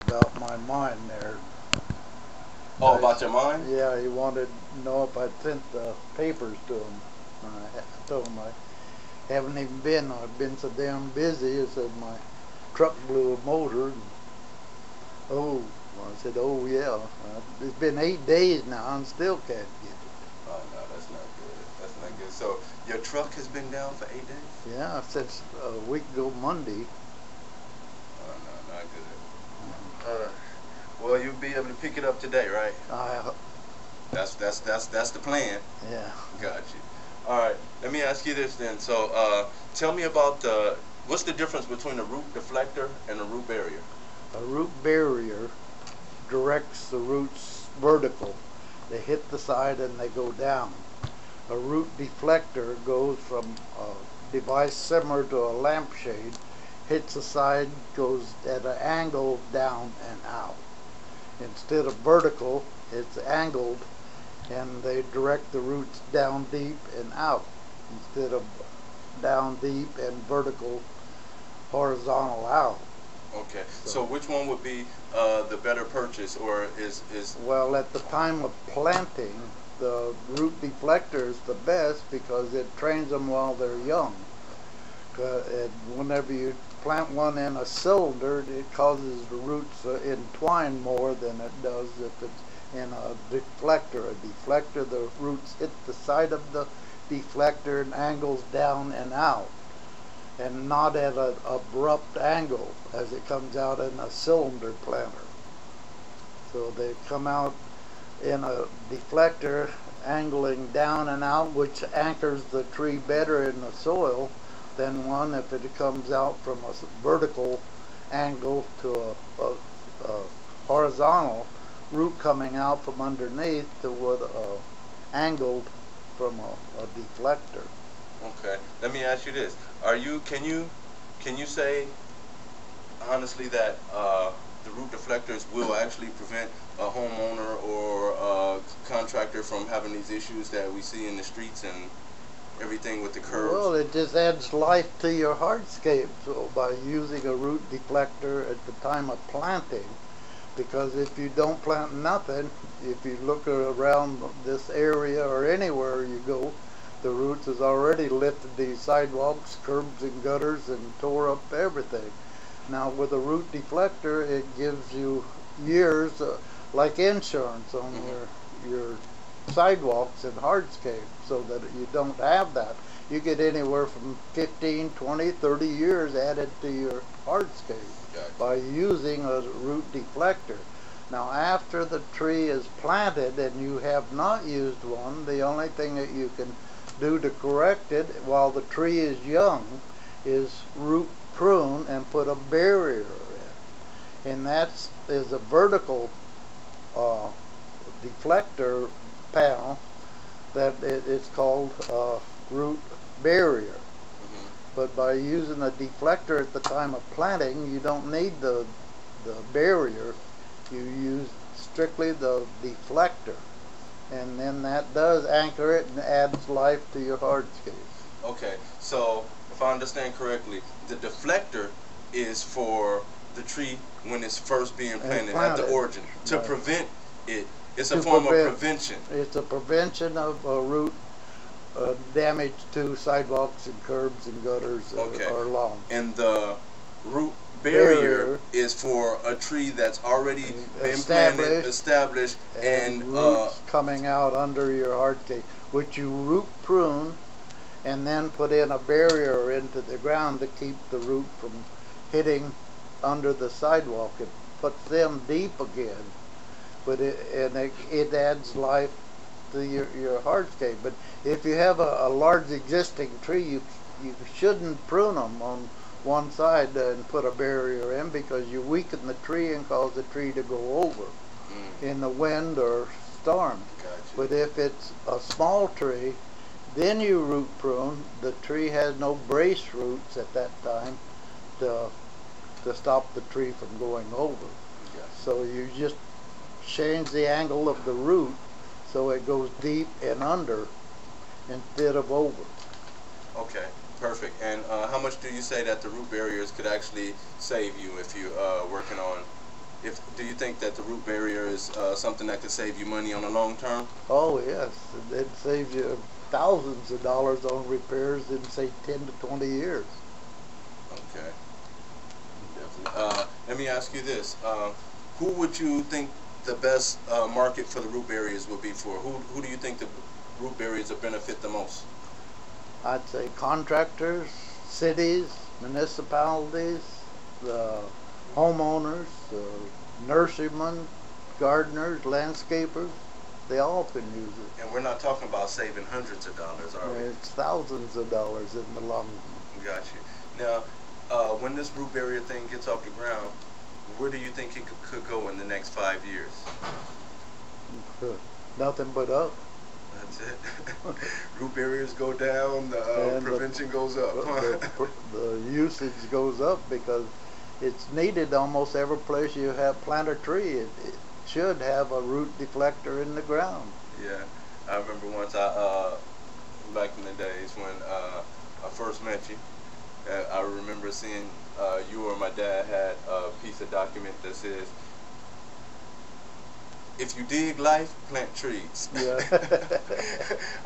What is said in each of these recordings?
about my mine there. Oh, about your mine? Yeah, he wanted to know if I'd sent the papers to him. I told him I haven't even been. I've been so damn busy. I said my truck blew a motor. And, oh, I said, oh yeah. It's been 8 days now and still can't get it. Oh no, that's not good. That's not good. So your truck has been down for 8 days? Yeah, since a week ago Monday. Oh no, not good. Well, you'll be able to pick it up today, right? That's the plan. Yeah. Got you. All right. Let me ask you this then. So, tell me about what's the difference between a root deflector and a root barrier? A root barrier directs the roots vertical. They hit the side and they go down. A root deflector goes from a device similar to a lampshade, hits the side, goes at an angle down and out. Instead of vertical, it's angled, and they direct the roots down deep and out instead of down deep and vertical, horizontal out. Okay. So which one would be the better purchase, or is? Well, at the time of planting, the root deflector is the best because it trains them while they're young. And whenever you plant one in a cylinder, it causes the roots to entwine more than it does if it's in a deflector. A deflector, the roots hit the side of the deflector and angles down and out, and not at an abrupt angle as it comes out in a cylinder planter. So they come out in a deflector angling down and out, which anchors the tree better in the soil than one if it comes out from a vertical angle to a horizontal root coming out from underneath to what angled from a deflector. Okay. Let me ask you this: can you say honestly that the root deflectors will actually prevent a homeowner or a contractor from having these issues that we see in the streets and everything with the curves? Well, it just adds life to your hardscape by using a root deflector at the time of planting. Because if you don't plant nothing, if you look around this area or anywhere you go, the roots has already lifted these sidewalks, curbs, and gutters and tore up everything. Now with a root deflector, it gives you years, like insurance on your sidewalks and hardscape, so that you don't have that. You get anywhere from 15, 20, 30 years added to your hardscape by using a root deflector. Now after the tree is planted and you have not used one, the only thing that you can do to correct it while the tree is young is root prune and put a barrier in. And that is a vertical deflector panel that it's called root barrier. But by using a deflector at the time of planting, you don't need the barrier. You use strictly the deflector, and then that does anchor it and adds life to your hardscape. Okay, so if I understand correctly, the deflector is for the tree when it's first being planted at the origin to prevent it. It's a form of prevention. It's a prevention of root damage to sidewalks and curbs and gutters or lawns. And the root barrier is for a tree that's already been planted, established, and roots coming out under your hardscape, which you root prune and then put in a barrier into the ground to keep the root from hitting under the sidewalk. It puts them deep again, but it adds life to your hardscape. But if you have a large existing tree, you shouldn't prune them on one side and put a barrier in, because you weaken the tree and cause the tree to go over in the wind or storm. But if it's a small tree, then you root prune. The tree has no brace roots at that time to stop the tree from going over. So you just change the angle of the root so it goes deep and under instead of over. Okay, perfect. And how much do you say that the root barriers could actually save you if you working on Do you think that the root barrier is something that could save you money on the long term? Oh yes, it saves you thousands of dollars on repairs in say 10 to 20 years. Okay, definitely. Let me ask you this: who would you think the best market for the root barriers would be for? Who do you think the root barriers will benefit the most? I'd say contractors, cities, municipalities, the homeowners, the nurserymen, gardeners, landscapers, they all can use it. And we're not talking about saving hundreds of dollars, are we? It's thousands of dollars in the long run. Got you. Now, when this root barrier thing gets off the ground, where do you think it could go in the next 5 years? Nothing but up. That's it. Root barriers go down, the prevention goes up. The usage goes up because it's needed almost every place you have plant a tree. It should have a root deflector in the ground. Yeah, I remember once back in the days when I first met you, I remember seeing you or my dad had a piece of document that says, if you dig life, plant trees. Yeah.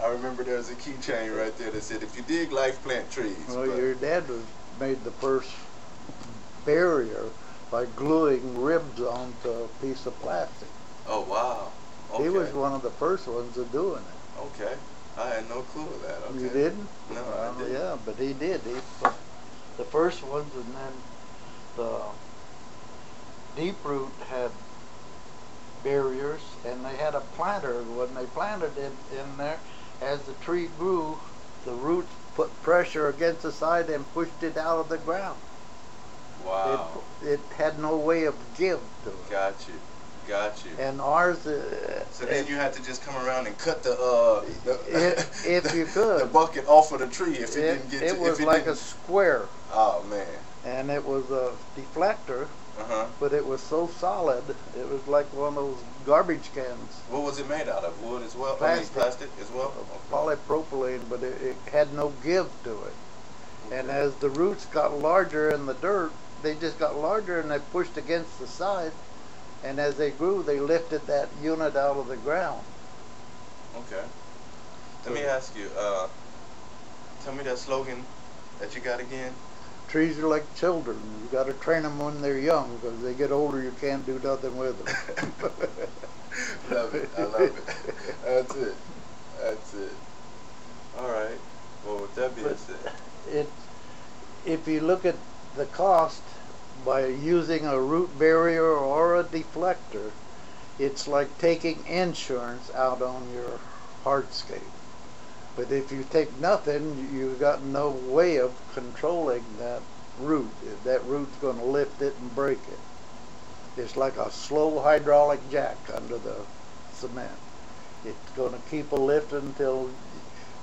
I remember there was a keychain right there that said, if you dig life, plant trees. Well, your dad made the first barrier by gluing ribs onto a piece of plastic. Oh, wow. Okay. He was one of the first ones of doing it. Okay. I had no clue of that. Okay. You didn't? No, I didn't. Yeah, but he did. He put the first ones, and then the deep root had barriers, and they had a planter. When they planted it in there, as the tree grew, the roots put pressure against the side and pushed it out of the ground. Wow. It had no way of give to it. Got you. Got you. And ours. So then you had to just come around and cut the if you could, the bucket off of the tree if it didn't get. It was like a square. Oh man. And it was a deflector. Uh-huh. But it was so solid, it was like one of those garbage cans. What was it made out of? Wood as well? Plastic. I mean, plastic as well? Polypropylene, but it had no give to it. Okay. And as the roots got larger in the dirt, they just got larger and they pushed against the side. And as they grew, they lifted that unit out of the ground. Okay. Let me ask you, tell me that slogan that you got again. Trees are like children. You got to train them when they're young, because they get older, you can't do nothing with them. Love it. I love it. That's it. That's it. All right. Well, with that being said, if you look at the cost by using a root barrier or a deflector, it's like taking insurance out on your hardscape. But if you take nothing, you've got no way of controlling that root. That root's going to lift it and break it. It's like a slow hydraulic jack under the cement. It's going to keep a lifting until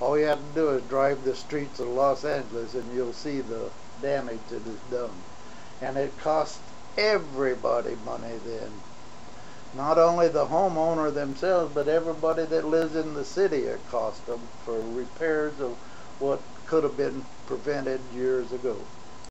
all you have to do is drive the streets of Los Angeles and you'll see the damage that is done. And it costs everybody money then. Not only the homeowner themselves, but everybody that lives in the city, it costs them for repairs of what could have been prevented years ago.